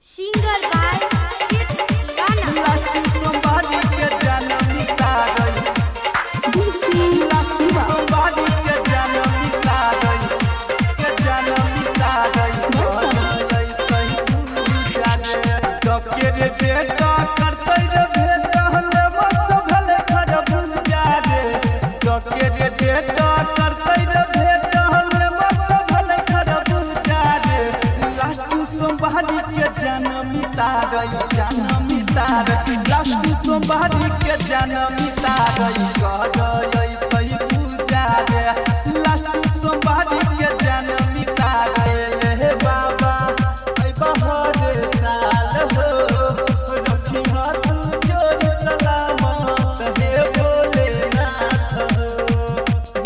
Singer by सिर्फ दीवाना। Last सोमवारी के जन्म तारई लास्ट सोमवारी के जन्म तारई के जन्म तारई बोलई कहीं पूजा रे डके रे बेटा करतै रे बेटा हले बस भले कर पूजा रे डके रे बेटा करतै रे बेटा हले बस भले कर पूजा रे लास्ट सोमवारी के जन्म तारई लास्ट सोमवारी के जन्म तारई करई कहीं पूजा रे लास्ट सोमवारी के जन्म तारई हे बाबा ऐ बहरे साल हो रखी हाथ जोड़ सलामत हे भोलेनाथ हो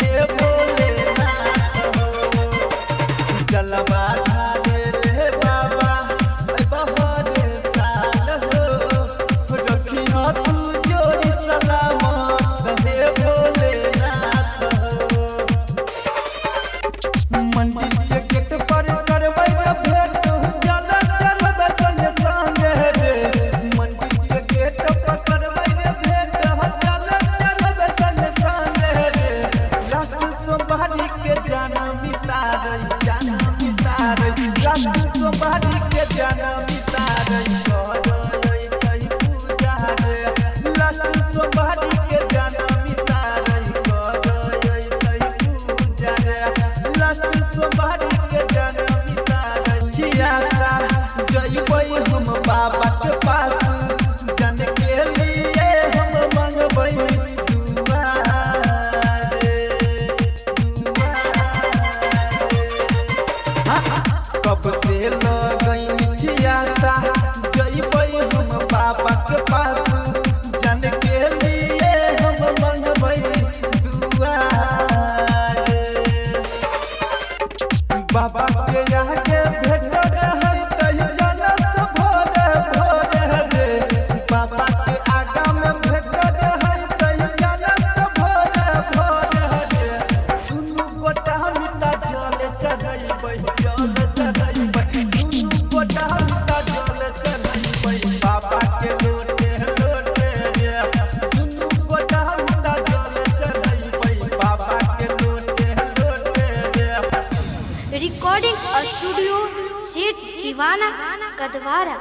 हे भोलेनाथ हो जलवा ढाले रे बाबा ऐ बहरे साल हो रखी हाथ जोड़ सलामत हे भोलेनाथ हो मंदिर के गेट पर करबै रे भेंट चल चल संगे संगे रे मंदिर के गेट पर करबै रे भेंट चल चल संगे संगे रे लास्ट सोमवारी के जन्म तारई लास्ट सोमवारी के जन्म तारई करई कहीं पूजा रे लास्ट सोमवारी के जन्म तारई करई कहीं पूजा रे लास्ट सोमवारी के जन्म तारई जियासा जइबै हम बाबा के पास जन के लिए हम मंगबै दुआ रे कब से लगई जियासा जइबै हम बाबा के पास जन के लिए हम मंगबै दुआ रे बाबा के आगे भेट रहै तहि जनस भोरे भोरे रे बाबा के आगा में भेट रहै तहि जनस भोरे भोरे रे दुनू गोटा मिता जल चढ़ैबै दुनू गोटा मिता जल चढ़ैबै बाबा के लोटे लोटे रे दुनू गोटा मिता जल चढ़ैबै बाबा के लोटे लोटे रे रिकॉर्डिंग स्टूडियो सिर्फ दीवाना कदवारा।